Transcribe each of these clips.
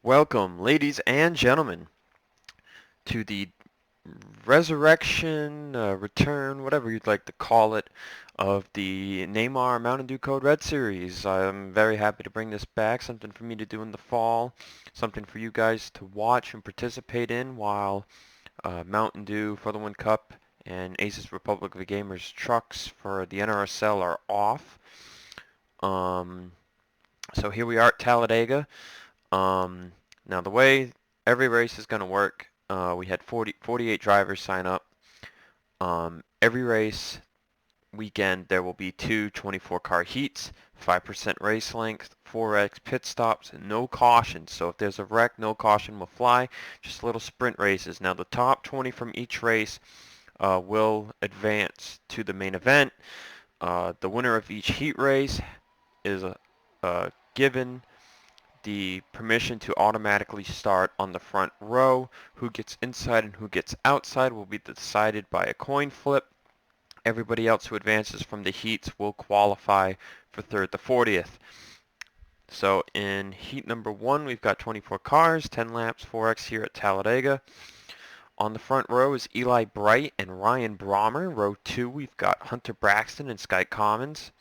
Welcome, ladies and gentlemen, to the resurrection, return, whatever you'd like to call it, of the NAMAR Mountain Dew Code Red Series. I'm very happy to bring this back, something for me to do in the fall, something for you guys to watch and participate in while Mountain Dew for the Win Cup and Aces Republic of the Gamers trucks for the NRSL are off. So here we are at Talladega. Now the way every race is going to work, we had 48 drivers sign up. Every race weekend there will be two 24-car heats, 5% race length, 4x pit stops, and no caution. So if there's a wreck, no caution will fly, just little sprint races. Now the top 20 from each race will advance to the main event. The winner of each heat race is given the permission to automatically start on the front row. Who gets inside and who gets outside will be decided by a coin flip. Everybody else who advances from the heats will qualify for 3rd to 40th. So in heat number 1, we've got 24 cars, 10 laps, 4x here at Talladega. On the front row is Eli Bright and Ryan Brommer. Row 2, we've got Hunter Braxton and Sky Commons.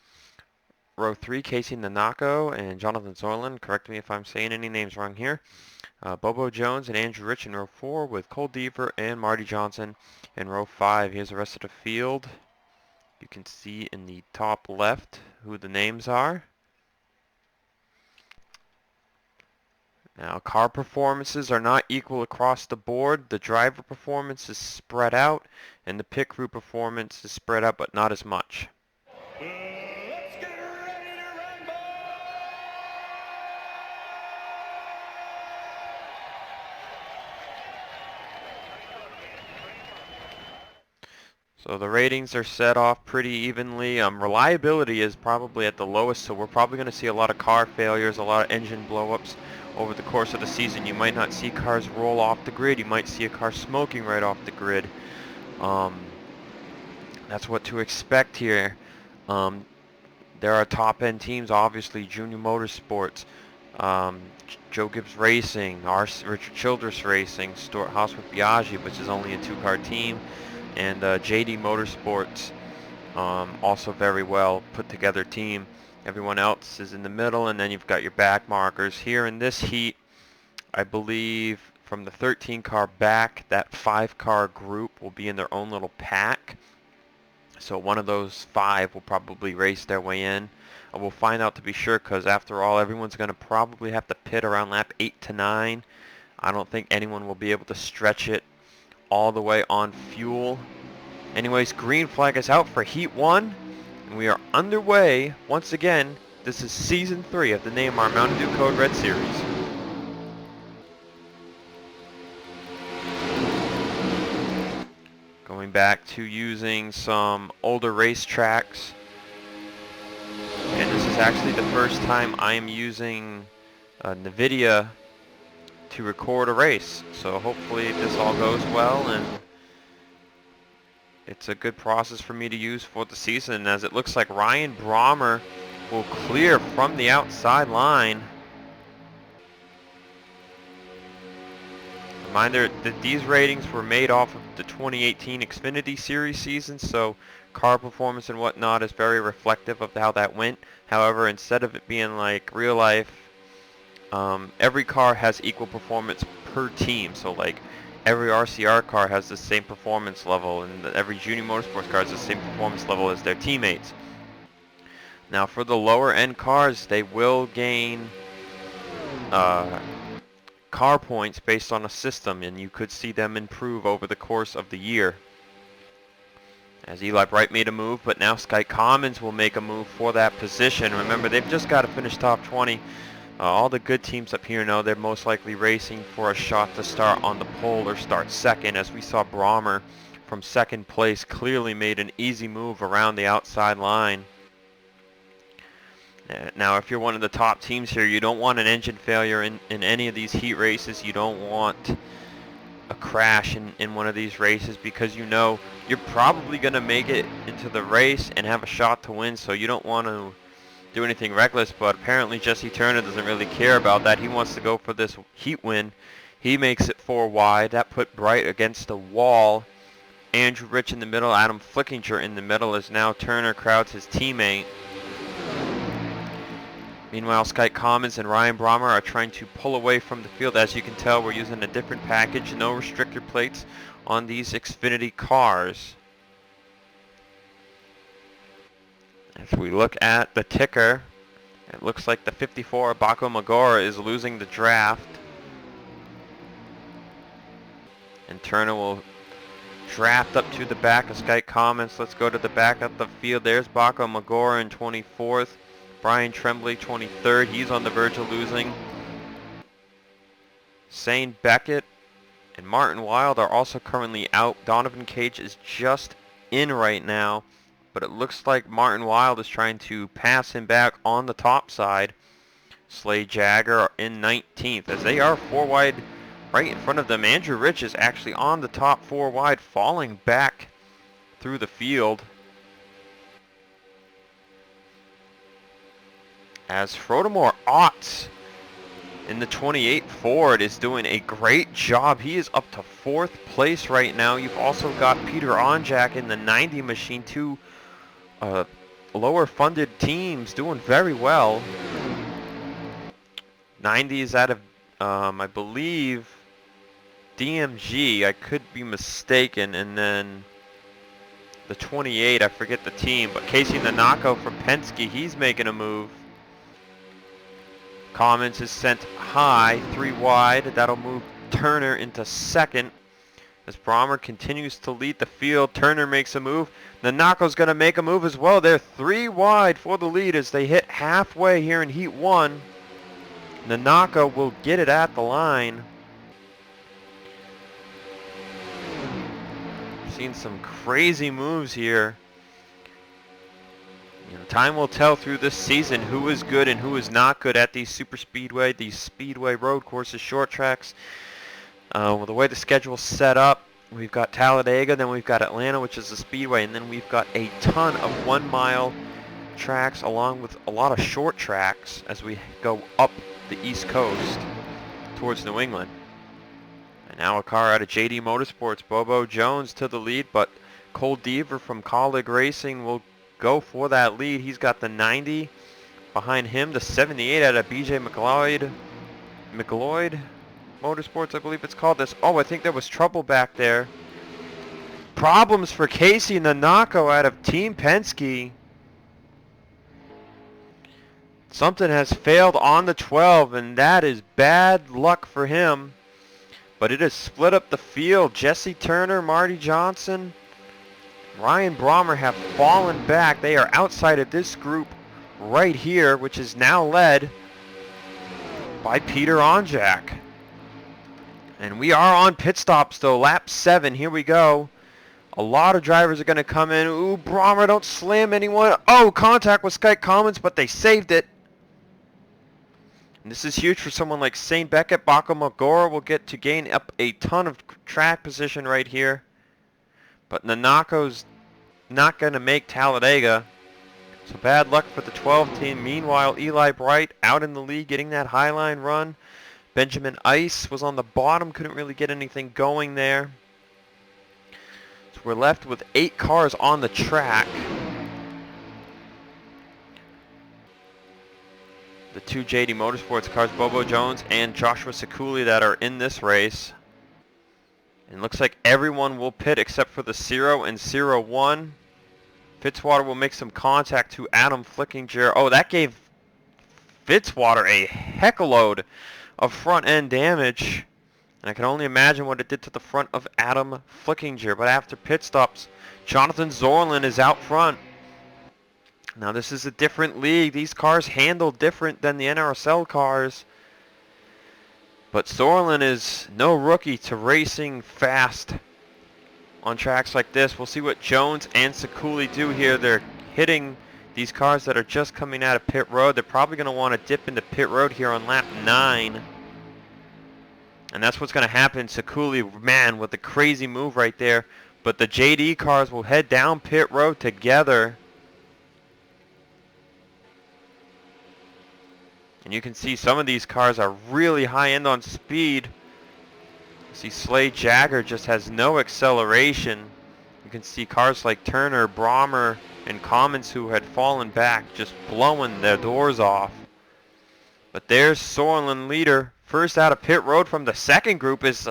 Row 3, Casey Nanako and Jonathan Zorlin. Correct me if I'm saying any names wrong here. Bobo Jones and Andrew Rich in row 4 with Cole Deaver and Marty Johnson in row 5. Here's the rest of the field. You can see in the top left who the names are. Now, car performances are not equal across the board. The driver performance is spread out, and the pit crew performance is spread out, but not as much. So the ratings are set off pretty evenly. Reliability is probably at the lowest, so we're probably going to see a lot of car failures, a lot of engine blowups over the course of the season. You might not see cars roll off the grid. You might see a car smoking right off the grid. That's what to expect here. There are top-end teams, obviously, Junior Motorsports, Joe Gibbs Racing, Richard Childress Racing, Stuart Haas with Biaggi, which is only a 2-car team, and JD Motorsports, also very well put together team. Everyone else is in the middle, and then you've got your back markers. Here in this heat, I believe from the 13-car back, that 5-car group will be in their own little pack. So one of those 5 will probably race their way in. We'll find out to be sure, because after all, everyone's going to probably have to pit around lap 8 to 9. I don't think anyone will be able to stretch it all the way on fuel. Anyways, green flag is out for Heat 1, and we are underway once again. This is Season 3 of the NAMAR Mountain Dew Code Red Series. Going back to using some older racetracks. And this is actually the first time I am using NVIDIA to record a race. So hopefully this all goes well, and it's a good process for me to use for the season, as it looks like Ryan Brommer will clear from the outside line. Reminder that these ratings were made off of the 2018 Xfinity Series season, so car performance and whatnot is very reflective of how that went. However, instead of it being like real life, every car has equal performance per team. So like every RCR car has the same performance level, and every Junior Motorsports car has the same performance level as their teammates. Now for the lower end cars, they will gain car points based on a system, and you could see them improve over the course of the year. As Eli Bright made a move, but now Sky Commons will make a move for that position. Remember, they've just got to finish top 20. All the good teams up here know they're most likely racing for a shot to start on the pole or start second, as we saw Brommer from second place clearly made an easy move around the outside line. Now, if you're one of the top teams here, you don't want an engine failure in any of these heat races. You don't want a crash in one of these races, because you know you're probably going to make it into the race and have a shot to win, so you don't want to do anything reckless, but apparently Jesse Turner doesn't really care about that. He wants to go for this heat win. He makes it 4 wide. That put Bright against the wall. Andrew Rich in the middle, Adam Flickinger in the middle, as now Turner crowds his teammate. Meanwhile, Skype Commons and Ryan Brommer are trying to pull away from the field. As you can tell, we're using a different package, no restrictor plates on these Xfinity cars. As we look at the ticker, it looks like the 54 Baco Magora is losing the draft. And Turner will draft up to the back of Skype Commons. Let's go to the back of the field. There's Baco Magora in 24th. Brian Tremblay 23rd. He's on the verge of losing. Shane Beckett and Martin Wild are also currently out. Donovan Cage is just in right now, but it looks like Martin Wild is trying to pass him back on the top side. Slade Jagger are in 19th, as they are 4 wide right in front of them. Andrew Rich is actually on the top 4 wide, falling back through the field. As Frodemore Otts in the 28 Ford is doing a great job. He is up to 4th place right now. You've also got Peter Onjak in the 90 machine. 2 lower funded teams doing very well. 90 is out of, I believe, DMG. I could be mistaken. And then the 28, I forget the team. But Casey Nanako from Penske, he's making a move. Commons is sent high, 3 wide. That'll move Turner into 2nd. As Brommer continues to lead the field, Turner makes a move. Nanako's going to make a move as well. They're 3 wide for the lead as they hit halfway here in Heat 1. Nanako will get it at the line. Seen some crazy moves here. You know, time will tell through this season who is good and who is not good at these super speedway, these speedway road courses, short tracks. With the way the schedule's set up, we've got Talladega, then we've got Atlanta, which is a speedway, and then we've got a ton of 1 mile tracks along with a lot of short tracks as we go up the East Coast towards New England. And now a car out of JD Motorsports, Bobo Jones to the lead, but Cole Deaver from Colleague Racing will go for that lead. He's got the 90 behind him, the 78 out of BJ McLeod Motorsports, I believe it's called this. Oh, I think there was trouble back there. Problems for Casey Nanako out of Team Penske. Something has failed on the 12, and that is bad luck for him. But it has split up the field. Jesse Turner, Marty Johnson, Ryan Brommer have fallen back. They are outside of this group right here, which is now led by Peter Onjak. And we are on pit stops though, lap 7, here we go. A lot of drivers are going to come in. Ooh, Brommer, don't slam anyone. Oh, contact with Skype Commons, but they saved it. And this is huge for someone like St. Beckett. Baco Magora will get to gain up a ton of track position right here. But Nanako's not going to make Talladega. So bad luck for the 12 team. Meanwhile, Eli Bright out in the lead getting that highline run. Benjamin Ice was on the bottom. Couldn't really get anything going there. So we're left with 8 cars on the track. The 2 JD Motorsports cars, Bobo Jones and Joshua Sekuli, that are in this race. And looks like everyone will pit except for the 0 and 0-1. Fitzwater will make some contact to Adam Flickinger. Oh, that gave Fitzwater a heck of a load of front end damage. And I can only imagine what it did to the front of Adam Flickinger. But after pit stops, Jonathan Zorlin is out front. Now this is a different league. These cars handle different than the NRSL cars. But Zorlin is no rookie to racing fast on tracks like this. We'll see what Jones and Sekuli do here. They're hitting these cars that are just coming out of pit road. They're probably going to want to dip into pit road here on lap 9. And that's what's going to happen. Sekuli, man, with a crazy move right there. But the JD cars will head down pit road together. And you can see some of these cars are really high end on speed. See, Slade Jagger just has no acceleration. You can see cars like Turner, Brommer, and Commons, who had fallen back, just blowing their doors off. But there's Sorlin leader. First out of pit road from the second group is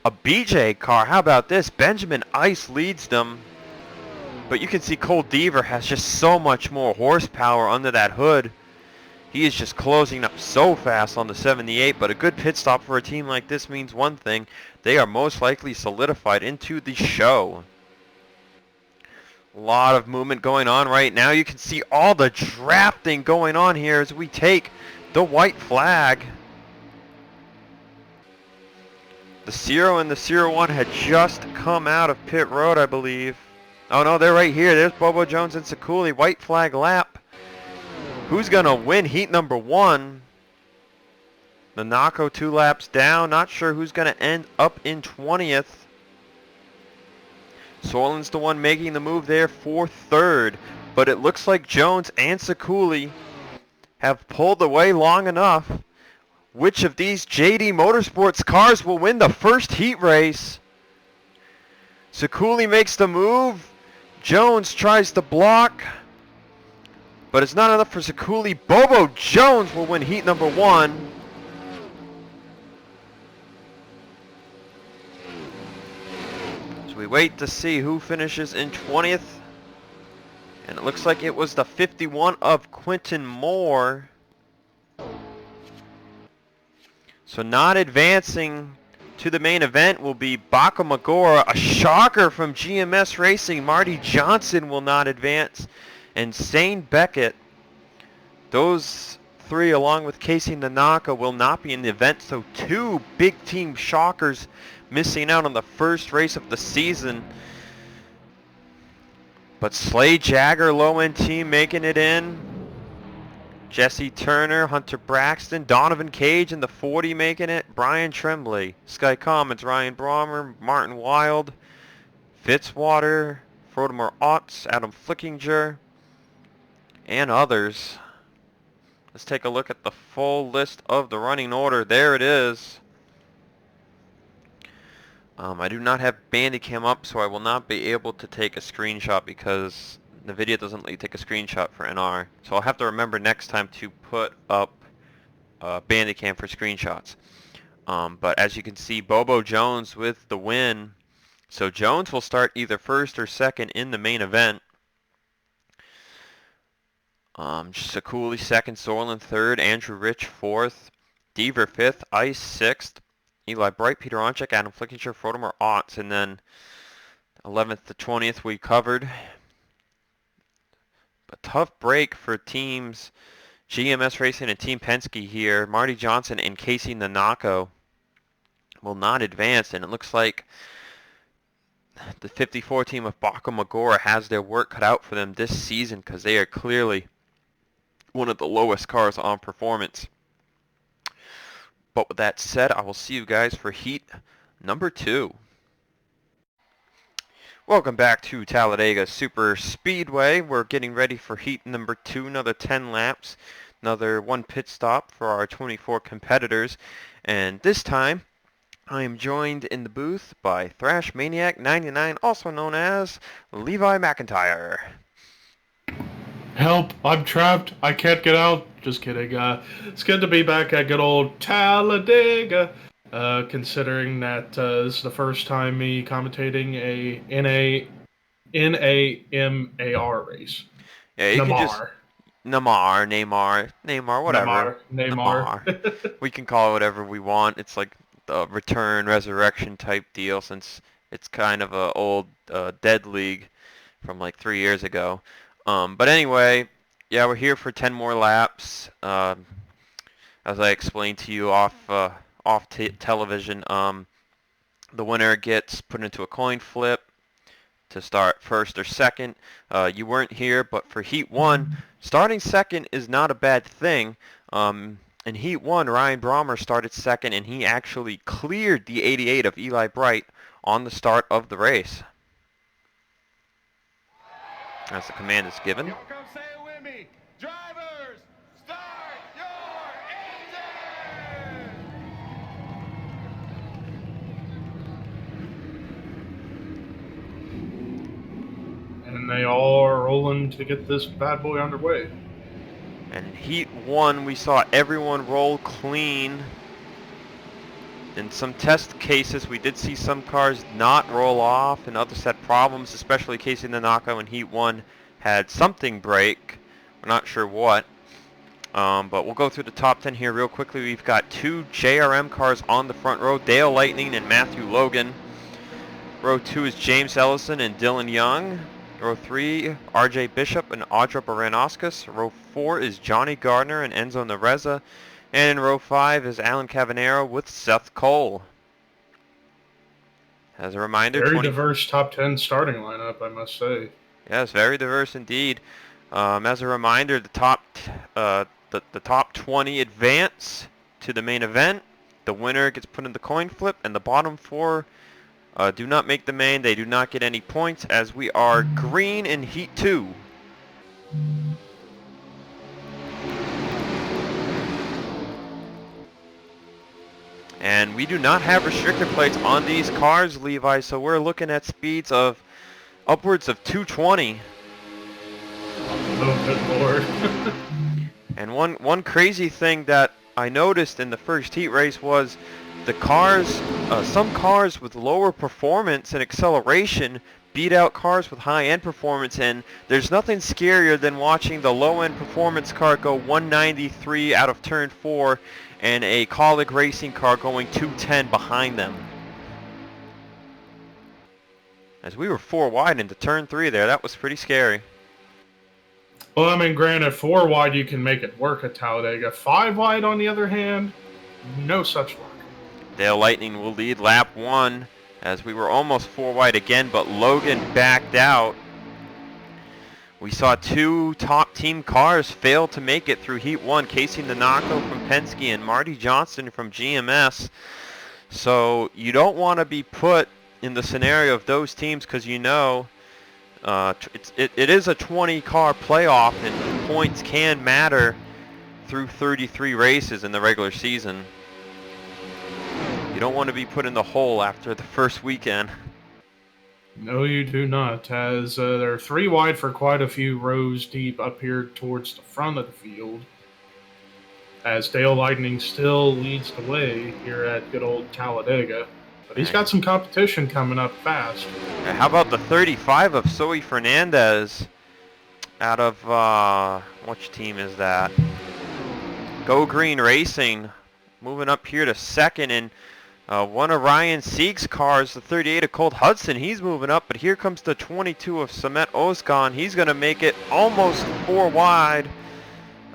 a BJ car. How about this? Benjamin Ice leads them. But you can see Cole Deaver has just so much more horsepower under that hood. He is just closing up so fast on the 78, but a good pit stop for a team like this means one thing. They are most likely solidified into the show. A lot of movement going on right now. You can see all the drafting going on here as we take the white flag. The 0 and the 01 had just come out of pit road, I believe. Oh no, they're right here. There's Bobo Jones and Sekuli. White flag lap. Who's going to win heat number 1? The Nako 2 laps down. Not sure who's going to end up in 20th. Sorlin's the one making the move there for 3rd. But it looks like Jones and Sekuli have pulled away long enough. Which of these JD Motorsports cars will win the first heat race? Sekuli makes the move. Jones tries to block. But it's not enough for Sekuli. Bobo Jones will win heat number 1. So we wait to see who finishes in 20th. And it looks like it was the 51 of Quentin Moore. So not advancing to the main event will be Baca Magora. A shocker from GMS Racing. Marty Johnson will not advance. And Sane Beckett, those 3 along with Casey Nanaka will not be in the event. So 2 big team shockers missing out on the first race of the season. But Slade Jagger, low-end team, making it in. Jesse Turner, Hunter Braxton, Donovan Cage in the 40 making it. Brian Tremblay, Sky Commons, Ryan Brommer, Martin Wild, Fitzwater, Frodemar Otts, Adam Flickinger, and others. Let's take a look at the full list of the running order. There it is. I do not have Bandicam up, so I will not be able to take a screenshot because the video doesn't let you take a screenshot for NR. So I'll have to remember next time to put up Bandicam for screenshots. But as you can see, Bobo Jones with the win. So Jones will start either first or second in the main event. Sekuli second, Sorlin third, Andrew Rich fourth, Deaver fifth, Ice sixth, Eli Bright, Peter Onchek, Adam Flickinger, Frodemar Otts, and then 11th to 20th we covered. A tough break for teams GMS Racing and Team Penske here. Marty Johnson and Casey Nanako will not advance, and it looks like the 54 team of Baca Magora has their work cut out for them this season because they are clearly one of the lowest cars on performance. But with that said, I will see you guys for heat number 2. Welcome back to Talladega Super Speedway. We're getting ready for heat number 2, another 10 laps, another 1 pit stop for our 24 competitors. And this time, I am joined in the booth by Thrash Maniac 99, also known as Levi McIntyre. Help, I'm trapped. I can't get out. Just kidding. It's good to be back at good old Talladega. Considering that this is the first time me commentating a NAMAR race. Yeah, you NAMAR. can just Neymar, whatever. NAMAR. We can call it whatever we want. It's like the return, resurrection type deal since it's kind of a old dead league from like 3 years ago. But anyway, yeah, we're here for 10 more laps. As I explained to you off television, the winner gets put into a coin flip to start first or second. You weren't here, but for Heat 1, starting second is not a bad thing. In Heat 1, Ryan Brommer started second, and he actually cleared the 88 of Eli Bright on the start of the race. As the command is given. Come say it with me. Drivers, start your and they all are rolling to get this bad boy underway. And in Heat 1, we saw everyone roll clean. In some test cases, we did see some cars not roll off, and others had problems, especially Casey Nanako in Heat 1 had something break. We're not sure what. But we'll go through the top 10 here real quickly. We've got 2 JRM cars on the front row, Dale Lightning and Matthew Logan. Row 2 is James Ellison and Dylan Young. Row 3, RJ Bishop and Audra Baranauskas. Row 4 is Johnny Gardner and Enzo Nareza. And in row 5 is Alan Cavanero with Seth Cole. As a reminder, very diverse top 10 starting lineup, I must say. Yes, very diverse indeed. As a reminder, the top the top 20 advance to the main event. The winner gets put in the coin flip, and the bottom 4 do not make the main. They do not get any points, as we are green in Heat 2. And we do not have restrictor plates on these cars, Levi, so we're looking at speeds of upwards of 220. Oh, good lord. And one crazy thing that I noticed in the first heat race was the cars, some cars with lower performance and acceleration beat out cars with high-end performance, and there's nothing scarier than watching the low-end performance car go 193 out of turn 4 and a Kaulig racing car going 210 behind them. As we were 4 wide into turn 3 there, that was pretty scary. Well, I mean, granted, 4 wide you can make it work at Talladega. 5 wide, on the other hand, no such luck. Dale Lightning will lead lap 1 as we were almost 4 wide again, but Logan backed out. We saw 2 top team cars fail to make it through Heat 1, Casey Nanako from Penske and Marty Johnston from GMS. So you don't want to be put in the scenario of those teams, because you know it is a 20-car playoff and points can matter through 33 races in the regular season. You don't want to be put in the hole after the first weekend. No, you do not, as they're 3 wide for quite a few rows deep up here towards the front of the field, as Dale Lightning still leads the way here at good old Talladega. But he's got some competition coming up fast. How about the 35 of Zoe Fernandez out of, which team is that? Go Green Racing, moving up here to second, and one of Ryan Sieg's cars, the 38 of Colt Hudson, he's moving up, but here comes the 22 of Samet Ozkan. He's going to make it almost 4 wide,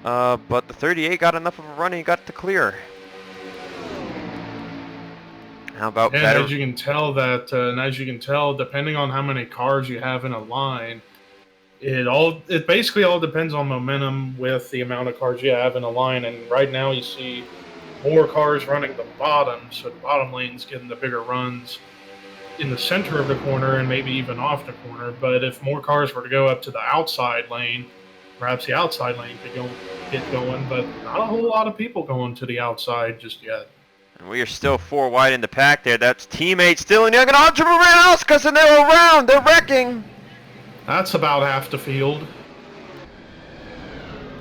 but the 38 got enough of a run and he got to clear. How about better? As you can tell depending on how many cars you have in a line, it basically all depends on momentum with the amount of cars you have in a line. And right now you see more cars running the bottom, so the bottom lane's getting the bigger runs in the center of the corner and maybe even off the corner. But if more cars were to go up to the outside lane, perhaps the outside lane could get going, but not a whole lot of people going to the outside just yet. And we are still 4 wide in the pack there. That's teammates Dylan Young and Audra Baranauskas, and they're around. They're wrecking. That's about half the field.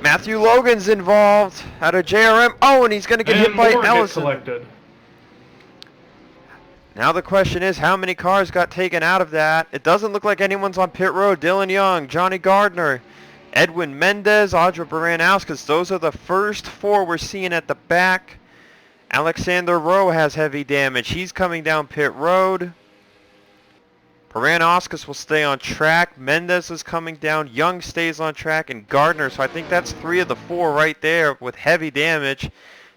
Matthew Logan's involved out of JRM. Oh, and he's going to get hit by Ellison. Selected. Now the question is, how many cars got taken out of that? It doesn't look like anyone's on pit road. Dylan Young, Johnny Gardner, Edwin Mendez, Audra Baranauskas. Those are the first 4 we're seeing at the back. Alexander Rowe has heavy damage. He's coming down pit road. Baranauskas will stay on track. Mendez is coming down. Young stays on track, and Gardner. So I think that's 3 of the 4 right there with heavy damage.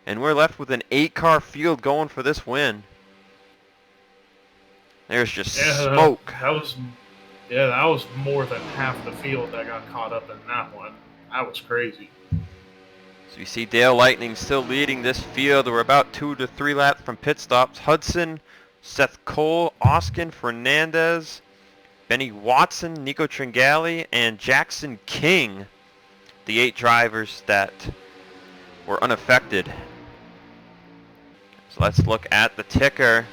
And we're left with an 8-car field going for this win. There's just smoke. That was more than half the field that got caught up in that one. That was crazy. So you see Dale Lightning still leading this field. We're about 2 to 3 laps from pit stops. Hudson, Seth Cole, Oskin Fernandez, Benny Watson, Nico Tringali, and Jackson King, the 8 drivers that were unaffected. So let's look at the ticker.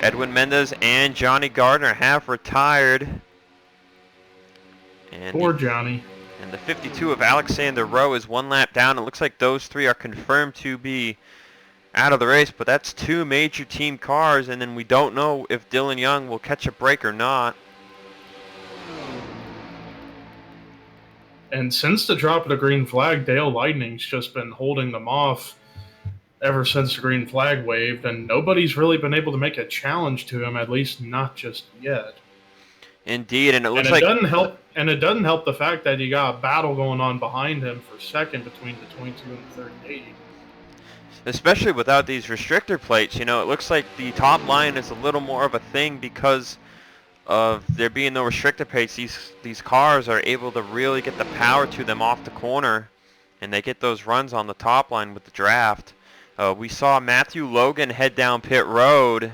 Edwin Mendez and Johnny Gardner have retired. And Poor Johnny. the 52 of Alexander Rowe is 1 lap down. It looks like those 3 are confirmed to be out of the race, but that's 2 major team cars, and then we don't know if Dylan Young will catch a break or not. And since the drop of the green flag, Dale Lightning's just been holding them off ever since the green flag waved, and nobody's really been able to make a challenge to him, at least not just yet. Indeed, and it And looks it like doesn't help. And it doesn't help the fact that you got a battle going on behind him for second between the 22 and the 38. especially without these restrictor plates, it looks like the top line is a little more of a thing because of there being no restrictor plates. These cars are able to really get the power to them off the corner, and they get those runs on the top line with the draft. We saw Matthew Logan head down pit road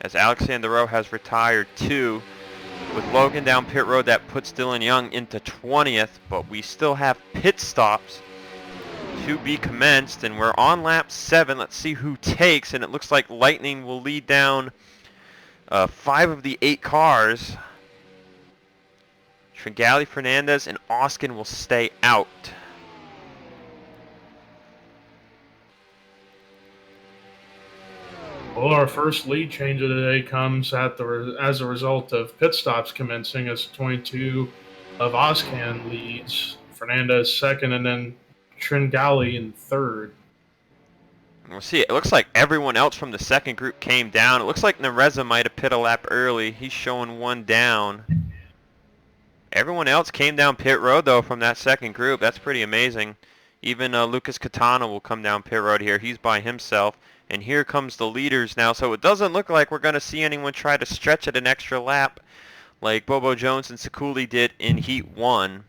as Alexander Rowe has retired too. With Logan down pit road, that puts Dylan Young into 20th, but we still have pit stops to be commenced, and we're on lap 7. Let's see who takes, and it looks like Lightning will lead down 5 of the 8 cars. Tringali, Fernandez, and Oskin will stay out. Well, our first lead change of the day comes as a result of pit stops commencing, as 22 of Oscan leads, Fernandez second, and then Tringali in third. We'll see. It looks like everyone else from the second group came down. It looks like Nereza might have pit a lap early. He's showing 1 down. Everyone else came down pit road, though, from that second group. That's pretty amazing. Even Lucas Catano will come down pit road here. He's by himself. And here comes the leaders now. So it doesn't look like we're going to see anyone try to stretch it an extra lap like Bobo Jones and Sekuli did in Heat 1.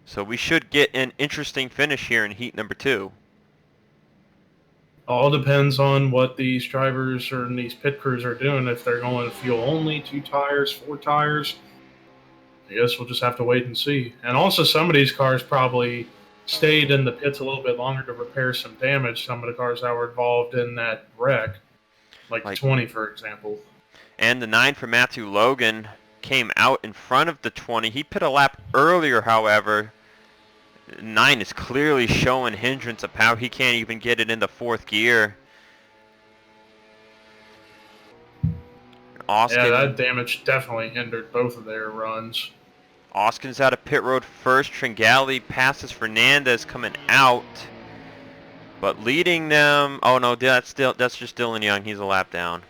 So we should get an interesting finish here in Heat number 2. All depends on what these drivers or these pit crews are doing. If they're going fuel only, 2 tires, 4 tires, I guess we'll just have to wait and see. And also, some of these cars probably stayed in the pits a little bit longer to repair some damage. Some of the cars that were involved in that wreck, like the 20, for example. And the 9 for Matthew Logan came out in front of the 20. He pit a lap earlier, however. 9 is clearly showing hindrance of power. He can't even get it into 4th gear. Oskin, yeah, that damage definitely hindered both of their runs. Oskin's out of pit road first. Tringali passes Fernandez coming out. But leading them... Oh, no, that's just Dylan Young. He's a lap down.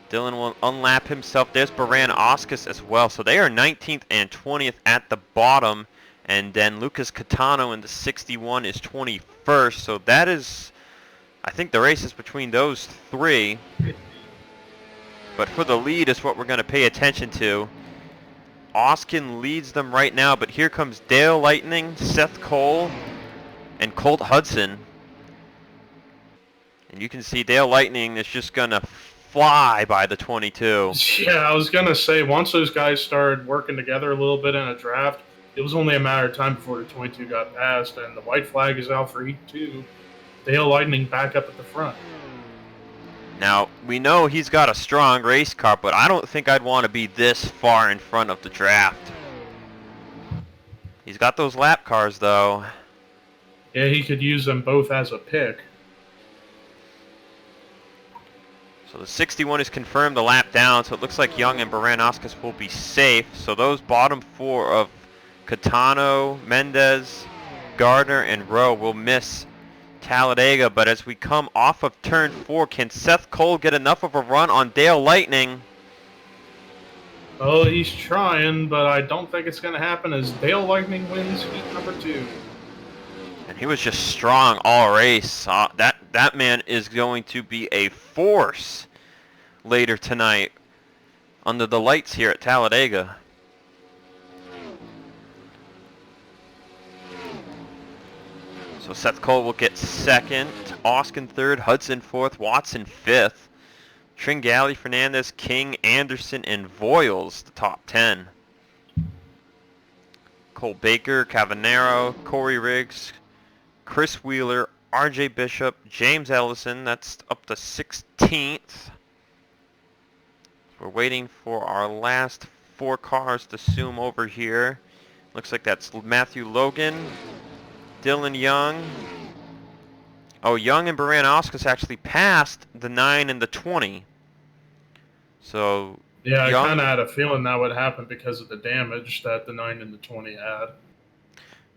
Dylan will unlap himself. There's Baran Oscus as well. So they are 19th and 20th at the bottom. And then Lucas Catano in the 61 is 21st. So that is... I think the race is between those 3. But for the lead is what we're going to pay attention to. Oskin leads them right now, but here comes Dale Lightning, Seth Cole, and Colt Hudson. And you can see Dale Lightning is just going to fly by the 22. Yeah, I was going to say, once those guys started working together a little bit in a draft, it was only a matter of time before the 22 got passed, and the white flag is out for Heat 2. Dale Lightning back up at the front. Now, we know he's got a strong race car, but I don't think I'd want to be this far in front of the draft. He's got those lap cars, though. Yeah, he could use them both as a pick. So the 61 is confirmed the lap down, so it looks like Young and Baran-Oscus will be safe. So those bottom 4 of Catano, Mendez, Gardner, and Rowe will miss Talladega, but as we come off of turn 4, can Seth Cole get enough of a run on Dale Lightning? Oh, he's trying, but I don't think it's going to happen as Dale Lightning wins Heat number 2. And he was just strong all race. That man is going to be a force later tonight under the lights here at Talladega. So Seth Cole will get 2nd, Oskin 3rd, Hudson 4th, Watson 5th, Tringali, Fernandez, King, Anderson, and Voiles the top 10. Cole Baker, Cavanero, Corey Riggs, Chris Wheeler, RJ Bishop, James Ellison, that's up to 16th. We're waiting for our last 4 cars to zoom over here. Looks like that's Matthew Logan, Dylan Young. Oh, Young and Baranowskis actually passed the 9 and the 20. So Yeah, I kind of Young, had a feeling that would happen because of the damage that the 9 and the 20 had.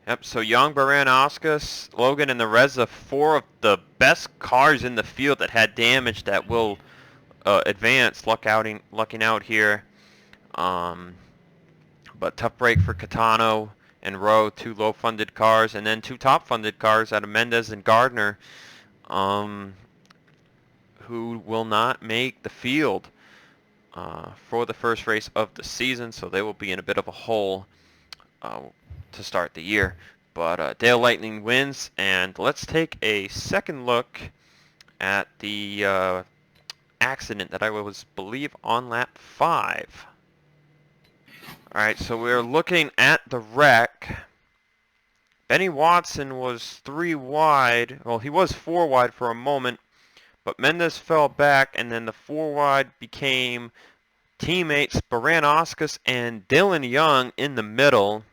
yep. So Young, Baranowskis, Logan, and the Reza, 4 of the best cars in the field that had damage that will advance. Lucking out here. Um, but tough break for Catano and Rowe, 2 low-funded cars, and then 2 top-funded cars out of Mendez and Gardner, who will not make the field for the first race of the season, so they will be in a bit of a hole uh, to start the year. But Dale Lightning wins, and let's take a second look at the accident that I was believe on lap 5. Alright, so we're looking at the wreck. Benny Watson was 3 wide. Well, he was 4 wide for a moment, but Mendez fell back, and then the 4 wide became teammates Baranowskis and Dylan Young in the middle.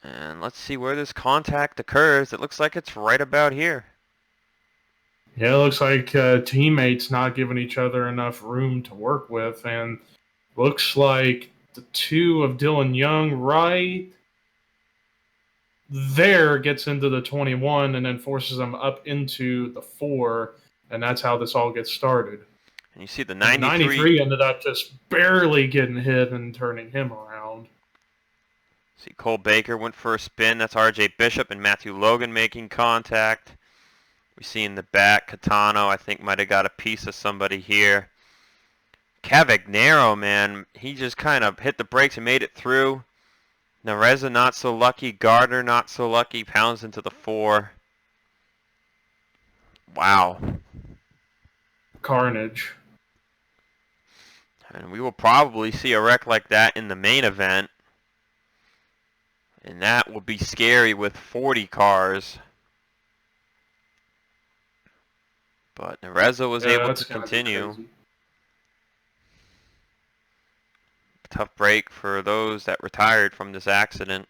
And let's see where this contact occurs. It looks like it's right about here. Yeah, it looks like teammates not giving each other enough room to work with, and looks like the 2 of Dylan Young right there gets into the 21 and then forces them up into the 4, and that's how this all gets started. And you see the And the 93. 93 ended up just barely getting hit and turning him around. See, Cole Baker went for a spin. That's R.J. Bishop and Matthew Logan making contact. We see in the back, Catano, I think, might have got a piece of somebody here. Cavagnaro, man, he just kind of hit the brakes and made it through. Nareza not so lucky. Gardner not so lucky. Pounds into the 4. Wow. Carnage. And we will probably see a wreck like that in the main event. And that will be scary with 40 cars. But Nareza was able That's to gotta be continue. crazy. Tough break for those that retired from this accident.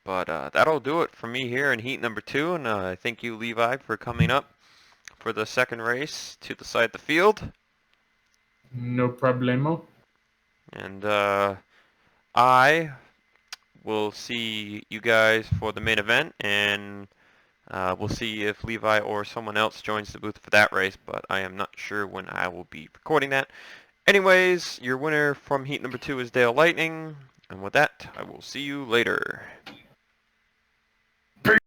But that'll do it for me here in heat number 2. And I thank you, Levi, for coming up for the second race to the side of the field. No problemo. And I will see you guys for the main event, and we'll see if Levi or someone else joins the booth for that race, but I am not sure when I will be recording that. Anyways, your winner from heat number 2 is Dale Lightning, and with that, I will see you later.